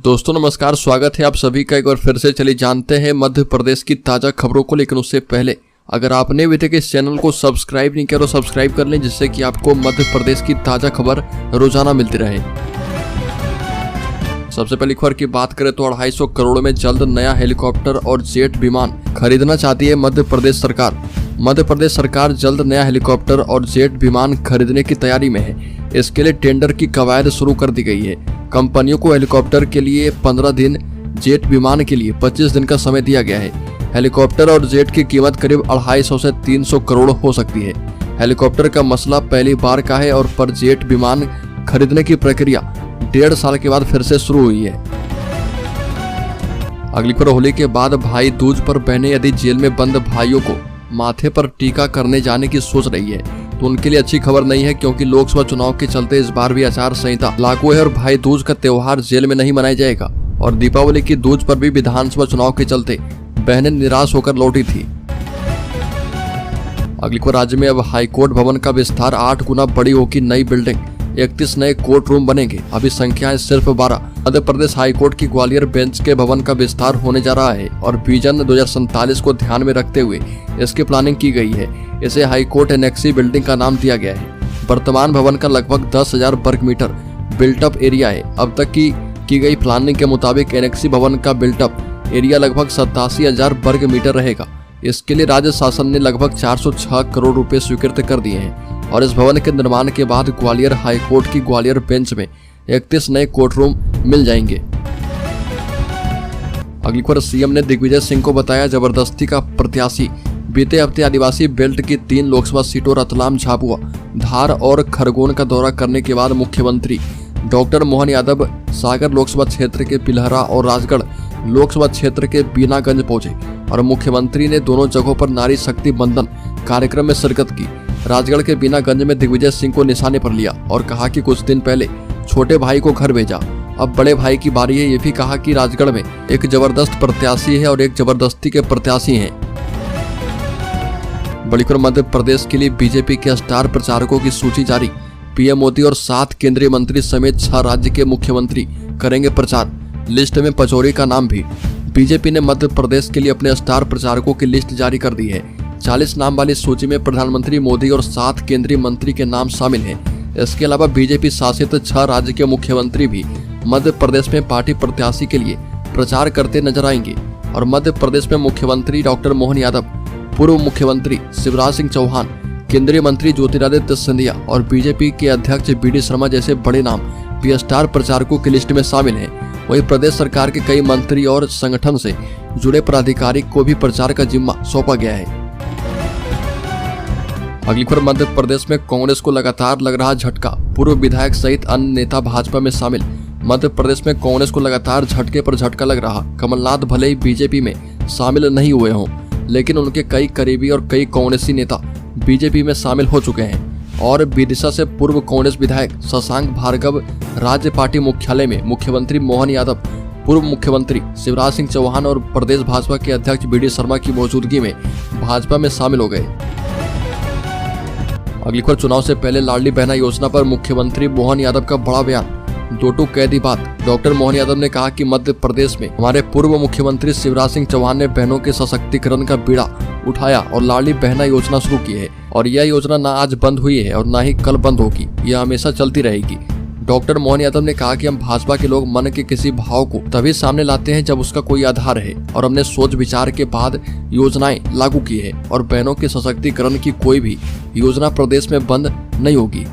दोस्तों नमस्कार, स्वागत है आप सभी का एक बार फिर से। चलिए जानते हैं मध्य प्रदेश की ताज़ा खबरों को, लेकिन उससे पहले अगर आपने अभी तक इस चैनल को सब्सक्राइब नहीं किया तो सब्सक्राइब कर लें, जिससे कि आपको मध्य प्रदेश की ताज़ा खबर रोजाना मिलती रहे। सबसे पहली खबर की बात करें तो 250 करोड़ में जल्द नया हेलीकॉप्टर और जेट विमान खरीदना चाहती है मध्य प्रदेश सरकार। मध्य प्रदेश सरकार जल्द नया हेलीकॉप्टर और जेट विमान खरीदने की तैयारी में है। इसके लिए टेंडर की कवायद शुरू कर दी गई है। कंपनियों को हेलीकॉप्टर के लिए 15 दिन, जेट विमान के लिए 25 दिन का समय दिया गया है। हेलीकॉप्टर और जेट की कीमत करीब 250 से 300 करोड़ हो सकती है। हेलीकॉप्टर का मसला पहली बार का है और पर जेट विमान खरीदने की प्रक्रिया 1.5 साल के बाद फिर से शुरू हुई है। अगली खबर, होली के बाद भाई दूज पर बहनें यदि जेल में बंद भाइयों को माथे पर टीका करने जाने की सोच रही है तो उनके लिए अच्छी खबर नहीं है, क्योंकि लोकसभा चुनाव के चलते इस बार भी आचार संहिता लागू है और भाई दूज का त्योहार जेल में नहीं मनाया जाएगा। और दीपावली की दूज पर भी विधानसभा चुनाव के चलते बहनें निराश होकर लौटी थी। अगली खबर, राज्य में अब हाईकोर्ट भवन का विस्तार 8 गुना बड़ी होगी नई बिल्डिंग, 31 नए कोर्ट रूम बनेंगे। अभी संख्या है सिर्फ 12। मध्य प्रदेश हाईकोर्ट की ग्वालियर बेंच के भवन का विस्तार होने जा रहा है और विजन 2047 को ध्यान में रखते हुए इसकी प्लानिंग की गई है। इसे हाईकोर्ट एनेक्सी बिल्डिंग का नाम दिया गया है। वर्तमान भवन का लगभग 10,000 वर्ग मीटर बिल्टअप एरिया है। अब तक की गई प्लानिंग के मुताबिक एनेक्सी भवन का बिल्टअप एरिया लगभग 87,000 वर्ग मीटर रहेगा। इसके लिए राज्य शासन ने लगभग 406 करोड़ रुपए स्वीकृत कर दिए हैं और इस भवन के निर्माण के बाद ग्वालियर हाईकोर्ट की ग्वालियर बेंच में 31 नए कोर्ट रूम मिल जाएंगे। अगली खबर, सीएम ने दिग्विजय सिंह को बताया जबरदस्ती का प्रत्याशी। बीते हफ्ते आदिवासी बेल्ट की 3 लोकसभा सीटों रतलाम, झाबुआ, धार और खरगोन का दौरा करने के बाद मुख्यमंत्री डॉक्टर मोहन यादव सागर लोकसभा क्षेत्र के पिलहरा और राजगढ़ लोकसभा क्षेत्र के बीनागंज पहुंचे और मुख्यमंत्री ने दोनों जगहों पर नारी शक्ति बंधन कार्यक्रम में शिरकत की। राजगढ़ के बीनागंज में दिग्विजय सिंह को निशाने पर लिया और कहा कि कुछ दिन पहले छोटे भाई को घर भेजा, अब बड़े भाई की बारी है। ये भी कहा कि राजगढ़ में एक जबरदस्त प्रत्याशी है और एक जबरदस्ती के प्रत्याशी हैं। बड़ी खबर, मध्य प्रदेश के लिए बीजेपी के स्टार प्रचारकों की सूची जारी। पीएम मोदी और 7 केंद्रीय मंत्री समेत 6 राज्य के मुख्यमंत्री करेंगे प्रचार। लिस्ट में पचौरी का नाम भी। बीजेपी ने मध्य प्रदेश के लिए अपने स्टार प्रचारकों की लिस्ट जारी कर दी है। 40 नाम वाली सूची में प्रधानमंत्री मोदी और 7 केंद्रीय मंत्री के नाम शामिल हैं। इसके अलावा बीजेपी शासित 6 राज्य के मुख्यमंत्री भी मध्य प्रदेश में पार्टी प्रत्याशी के लिए प्रचार करते नजर आएंगे। और मध्य प्रदेश में मुख्यमंत्री डॉक्टर मोहन यादव, पूर्व मुख्यमंत्री शिवराज सिंह चौहान, केंद्रीय मंत्री ज्योतिरादित्य सिंधिया और बीजेपी के अध्यक्ष बीडी शर्मा जैसे बड़े नाम भी स्टार प्रचारकों की लिस्ट में शामिल हैं। वहीं प्रदेश सरकार के कई मंत्री और संगठन से जुड़े पदाधिकारी को भी प्रचार का जिम्मा सौंपा गया है। अगली खबर, मध्य प्रदेश में कांग्रेस को लगातार लग रहा झटका। पूर्व विधायक सहित अन्य नेता भाजपा में शामिल। मध्य प्रदेश में कांग्रेस को लगातार झटके पर झटका लग रहा। कमलनाथ भले ही बीजेपी में शामिल नहीं हुए हों, लेकिन उनके कई करीबी और कई कांग्रेसी नेता बीजेपी में शामिल हो चुके हैं। और विदिशा से पूर्व कांग्रेस विधायक शशांक भार्गव राज्य पार्टी मुख्यालय में मुख्यमंत्री मोहन यादव, पूर्व मुख्यमंत्री शिवराज सिंह चौहान और प्रदेश भाजपा के अध्यक्ष बीडी शर्मा की मौजूदगी में भाजपा में शामिल हो गए। अगली खबर, चुनाव से पहले लाडली बहना योजना पर मुख्यमंत्री मोहन यादव का बड़ा बयान। 2 कैदी बात। डॉक्टर मोहन यादव ने कहा कि मध्य प्रदेश में हमारे पूर्व मुख्यमंत्री शिवराज सिंह चौहान ने बहनों के सशक्तिकरण का बीड़ा उठाया और लाडली बहना योजना शुरू की है। और यह योजना ना आज बंद हुई है और ना ही कल बंद होगी, यह हमेशा चलती रहेगी। डॉक्टर मोहन यादव ने कहा कि हम भाजपा के लोग मन के किसी भाव को तभी सामने लाते हैं जब उसका कोई आधार है और हमने सोच विचार के बाद योजनाएं लागू की है और बहनों के सशक्तिकरण की कोई भी योजना प्रदेश में बंद नहीं होगी।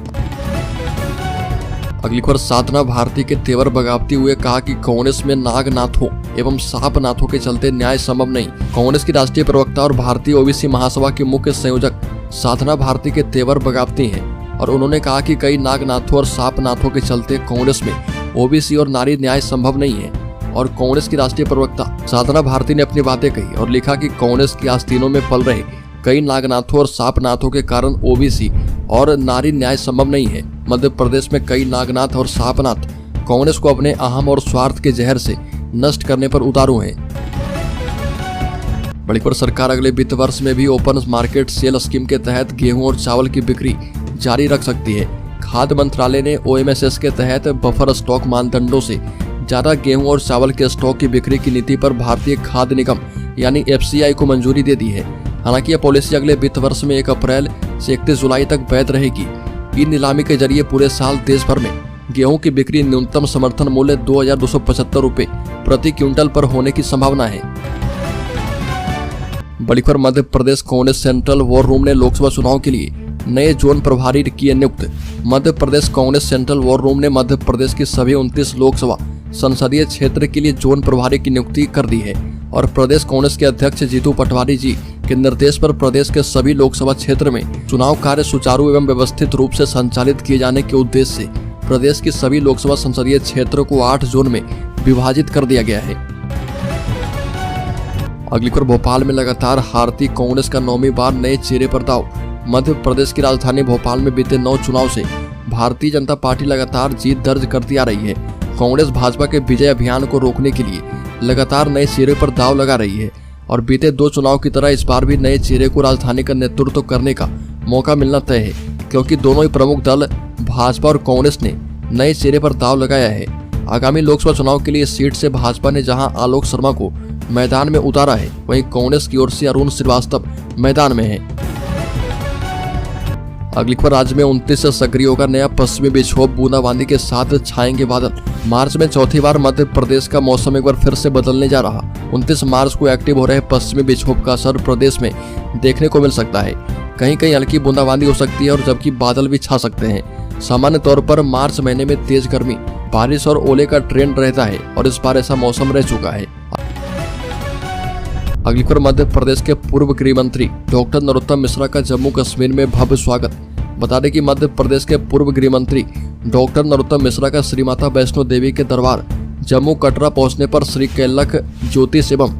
अगली खबर, साधना भारती के तेवर बगावती हुए कहा कि कांग्रेस में नागनाथों एवं सांपनाथों के चलते न्याय संभव नहीं। कांग्रेस की राष्ट्रीय प्रवक्ता और भारतीय ओबीसी महासभा के मुख्य संयोजक साधना भारती के तेवर बगावती हैं और उन्होंने कहा कि कई नागनाथों और सांपनाथों के चलते कांग्रेस में ओबीसी और नारी न्याय संभव नहीं है। और कांग्रेस की राष्ट्रीय प्रवक्ता साधना भारती ने अपनी बातें कही और लिखा कि कांग्रेस की आस्तीनों में पल रहे कई नागनाथों और सांपनाथों के कारण ओबीसी और नारी न्याय संभव नहीं है। मध्य प्रदेश में कई नागनाथ और सांपनाथ कांग्रेस को अपने अहम और स्वार्थ के जहर से नष्ट करने पर उतारू हैं। बड़ी खबर, सरकार अगले वित्त वर्ष में भी ओपन मार्केट सेल स्कीम के तहत गेहूं और चावल की बिक्री जारी रख सकती है। खाद्य मंत्रालय ने ओएमएसएस के तहत बफर स्टॉक मानदंडों से ज्यादा गेहूं और चावल के स्टॉक की बिक्री की नीति पर भारतीय खाद्य निगम यानी FCI को मंजूरी दे दी है। हालांकि यह पॉलिसी अगले वित्त वर्ष में 1 अप्रैल से 31 जुलाई तक वैध रहेगी। ई नीलामी के जरिए पूरे साल देश भर में गेहूं की बिक्री न्यूनतम समर्थन मूल्य 2275 रुपए प्रति क्विंटल पर होने की संभावना है। बड़ी खबर, Madhya Pradesh Congress central war room ने लोकसभा चुनाव के लिए नए जोन प्रभारी किए नियुक्त। Madhya Pradesh Congress central war room ने मध्य प्रदेश की सभी 29 लोकसभा संसदीय क्षेत्र के लिए जोन प्रभारी की नियुक्ति कर दी है और प्रदेश कांग्रेस के अध्यक्ष जीतू पटवारी जी के निर्देश पर प्रदेश के सभी लोकसभा क्षेत्र में चुनाव कार्य सुचारू एवं व्यवस्थित रूप से संचालित किए जाने के उद्देश्य से प्रदेश की सभी लोकसभा संसदीय क्षेत्रों को 8 जोन में विभाजित कर दिया गया है। अगली खबर, भोपाल में लगातार हारती कांग्रेस का 9वीं बार नए चेहरे पर दांव। मध्य प्रदेश की राजधानी भोपाल में बीते 9 चुनाव से भारतीय जनता पार्टी लगातार जीत दर्ज करती आ रही है। कांग्रेस भाजपा के विजय अभियान को रोकने के लिए लगातार नए चेहरे पर दांव लगा रही है और बीते 2 चुनाव की तरह इस बार भी नए चेहरे को राजधानी का नेतृत्व करने का मौका मिलना तय है, क्योंकि दोनों ही प्रमुख दल भाजपा और कांग्रेस ने नए चेहरे पर दांव लगाया है। आगामी लोकसभा चुनाव के लिए इस सीट से भाजपा ने जहां आलोक शर्मा को मैदान में उतारा है, वहीं कांग्रेस की ओर से अरुण श्रीवास्तव मैदान में है। अगली खबर, राज्य में 29 से सक्रिय होगा नया पश्चिमी विक्षोभ, बूंदाबांदी के साथ छाएंगे बादल। मार्च में चौथी बार मध्य प्रदेश का मौसम एक बार फिर से बदलने जा रहा। 29 मार्च को एक्टिव हो रहे पश्चिमी विक्षोभ का असर प्रदेश में देखने को मिल सकता है। कहीं कहीं हल्की बूंदाबांदी हो सकती है और जबकि बादल भी छा सकते हैं। सामान्य तौर पर मार्च महीने में तेज गर्मी, बारिश और ओले का ट्रेंड रहता है और इस बार ऐसा मौसम रह चुका है। अगली खबर, मध्य प्रदेश के पूर्व गृह मंत्री डॉक्टर नरोत्तम मिश्रा का जम्मू कश्मीर में भव्य स्वागत। बता दें कि मध्य प्रदेश के पूर्व गृह मंत्री डॉक्टर नरोत्तम मिश्रा का श्री माता वैष्णो देवी के दरबार जम्मू कटरा पहुंचने पर श्री कैलक ज्योतिष एवं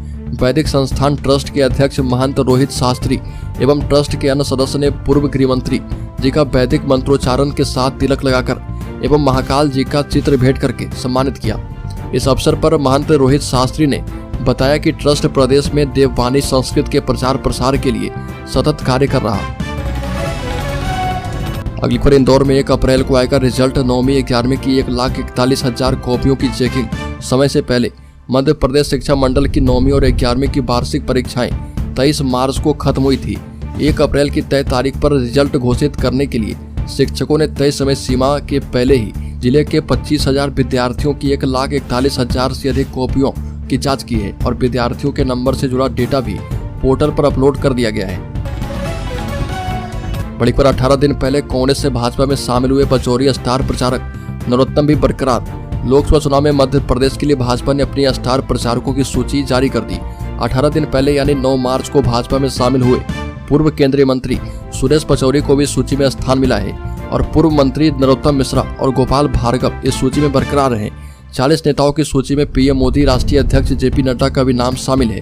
वैदिक संस्थान ट्रस्ट के अध्यक्ष महंत रोहित शास्त्री एवं ट्रस्ट के अन्य सदस्य ने पूर्व गृह मंत्री जी का वैदिक मंत्रोच्चारण के साथ तिलक लगाकर एवं महाकाल जी का चित्र भेंट करके सम्मानित किया। इस अवसर पर महंत रोहित शास्त्री ने बताया कि ट्रस्ट प्रदेश में देववाणी संस्कृत के प्रचार प्रसार के लिए सतत कार्य कर रहा। अगली खबर, इंदौर में 1 अप्रैल को आएगा रिजल्ट। 9वीं 11वीं की 1,41,000 कॉपियों की चेकिंग समय से पहले। मध्य प्रदेश शिक्षा मंडल की 9वीं और 11वीं की वार्षिक परीक्षाएं 23 मार्च को खत्म हुई थी। 1 अप्रैल की तय तारीख पर रिजल्ट घोषित करने के लिए शिक्षकों ने तय समय सीमा के पहले ही जिले के 25,000 विद्यार्थियों की 1,41,000 से अधिक कॉपियों की जांच की है और विद्यार्थियों के नंबर से जुड़ा डेटा भी पोर्टल पर अपलोड कर दिया गया है। बड़ी खबर, 18 दिन पहले कांग्रेस से भाजपा में शामिल हुए पचौरी स्टार प्रचारक नरोत्तम भी बरकरार। लोकसभा चुनाव में मध्य प्रदेश के लिए भाजपा ने अपनी स्टार प्रचारकों की सूची जारी कर दी। 18 दिन पहले यानी 9 मार्च को भाजपा में शामिल हुए पूर्व केंद्रीय मंत्री सुरेश पचौरी को भी सूची में स्थान मिला है और पूर्व मंत्री नरोत्तम मिश्रा और गोपाल भार्गव इस सूची में बरकरार हैं। 40 नेताओं की सूची में पीएम मोदी, राष्ट्रीय अध्यक्ष जेपी नड्डा का भी नाम शामिल है।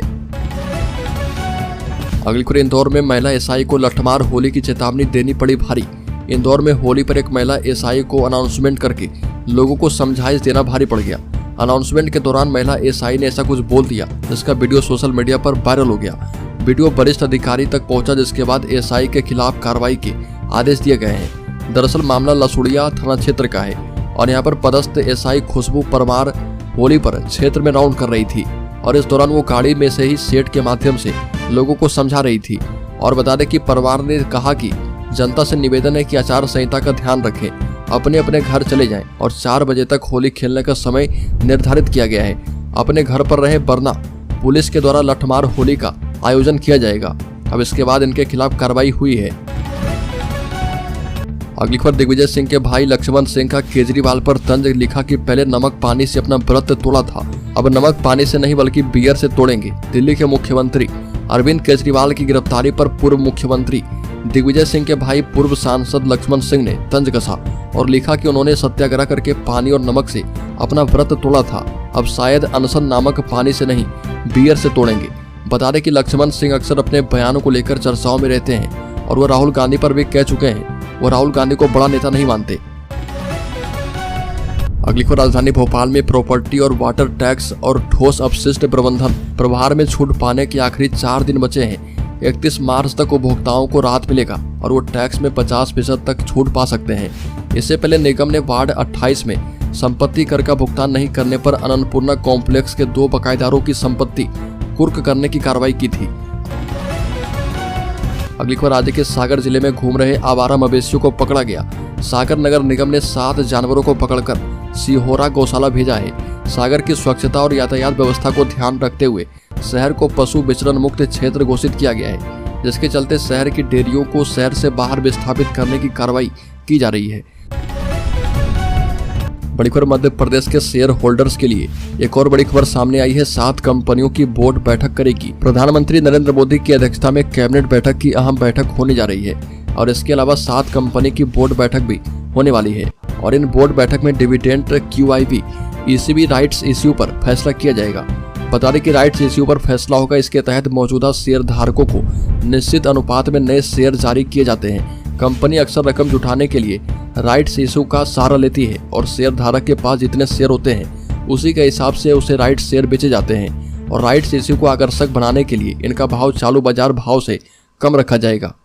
अगली खबर, इंदौर में महिला एसआई को लठमार, होली की चेतावनी देनी पड़ी भारी। इंदौर में होली पर एक महिला एसआई को अनाउंसमेंट करके लोगों को समझाइश देना भारी पड़ गया। अनाउंसमेंट के दौरान महिला एसआई ने ऐसा कुछ बोल दिया जिसका वीडियो सोशल मीडिया पर वायरल हो गया। वीडियो वरिष्ठ अधिकारी तक पहुंचा जिसके बाद एसआई के खिलाफ कार्रवाई के आदेश दिए गए हैं। दरअसल मामला लसुड़िया थाना क्षेत्र का है और यहाँ पर पदस्थ एसआई खुशबू परमार होली पर क्षेत्र में राउंड कर रही थी और इस दौरान वो गाड़ी में से ही सेट के माध्यम से लोगों को समझा रही थी। और बता दें कि परमार ने कहा कि जनता से निवेदन है कि आचार संहिता का ध्यान रखें, अपने अपने घर चले जाएं और 4 बजे तक होली खेलने का समय निर्धारित किया गया है। अपने घर पर रहे वरना पुलिस के द्वारा लठमार होली का आयोजन किया जाएगा। अब इसके बाद इनके खिलाफ कार्रवाई हुई है। अगली खबर, दिग्विजय सिंह के भाई लक्ष्मण सिंह का केजरीवाल पर तंज, लिखा कि पहले नमक पानी से अपना व्रत तोड़ा था, अब नमक पानी से नहीं बल्कि बियर से तोड़ेंगे। दिल्ली के मुख्यमंत्री अरविंद केजरीवाल की गिरफ्तारी पर पूर्व मुख्यमंत्री दिग्विजय सिंह के भाई पूर्व सांसद लक्ष्मण सिंह ने तंज कसा और लिखा कि उन्होंने सत्याग्रह करके पानी और नमक से अपना व्रत तोड़ा था, अब शायद अनशन नामक पानी से नहीं बियर से तोड़ेंगे। बता दें कि लक्ष्मण सिंह अक्सर अपने बयानों को लेकर चर्चाओं में रहते हैं और वो राहुल गांधी पर भी कह चुके हैं वो राहुल गांधी को बड़ा नेता नहीं मानते। अगली खबर, राजधानी भोपाल में प्रॉपर्टी और वाटर टैक्स और ठोस अपशिष्ट प्रबंधन प्रभार में छूट पाने के आखिरी 4 दिन बचे हैं। 31 मार्च तक उपभोक्ताओं को राहत मिलेगा और वो टैक्स में 50% तक छूट पा सकते हैं। इससे पहले निगम ने वार्ड 28 में संपत्ति कर का भुगतान नहीं करने पर अन्नपूर्णा कॉम्प्लेक्स के 2 बकायेदारों की संपत्ति कुर्क करने की कार्रवाई की थी। अगली खबर, राज्य के सागर जिले में घूम रहे आवारा मवेशियों को पकड़ा गया। सागर नगर निगम ने 7 जानवरों को पकड़कर सिहोरा गौशाला भेजा है। सागर की स्वच्छता और यातायात व्यवस्था को ध्यान रखते हुए शहर को पशु विचरण मुक्त क्षेत्र घोषित किया गया है, जिसके चलते शहर की डेयरियों को शहर से बाहर विस्थापित करने की कार्रवाई की जा रही है। बड़ी खबर, मध्य प्रदेश के शेयर होल्डर्स के लिए एक और बड़ी खबर सामने आई है। 7 कंपनियों की बोर्ड बैठक करेगी। प्रधानमंत्री नरेंद्र मोदी की अध्यक्षता में कैबिनेट बैठक की अहम बैठक होने जा रही है और इसके अलावा 7 कंपनी की बोर्ड बैठक भी होने वाली है और इन बोर्ड बैठक में dividend, QIP, ECB rights issue पर फैसला किया जाएगा। बता दें कि राइट्स इश्यू पर फैसला होगा। इसके तहत मौजूदा शेयर धारकों को निश्चित अनुपात में नए शेयर जारी किए जाते हैं। कंपनी अक्सर रकम जुटाने के लिए राइट्स इश्यू का सहारा लेती है और शेयर धारक के पास जितने शेयर होते हैं उसी के हिसाब से उसे राइट्स शेयर बेचे जाते हैं और राइट्स इश्यू को आकर्षक बनाने के लिए इनका भाव चालू बाजार भाव से कम रखा जाएगा।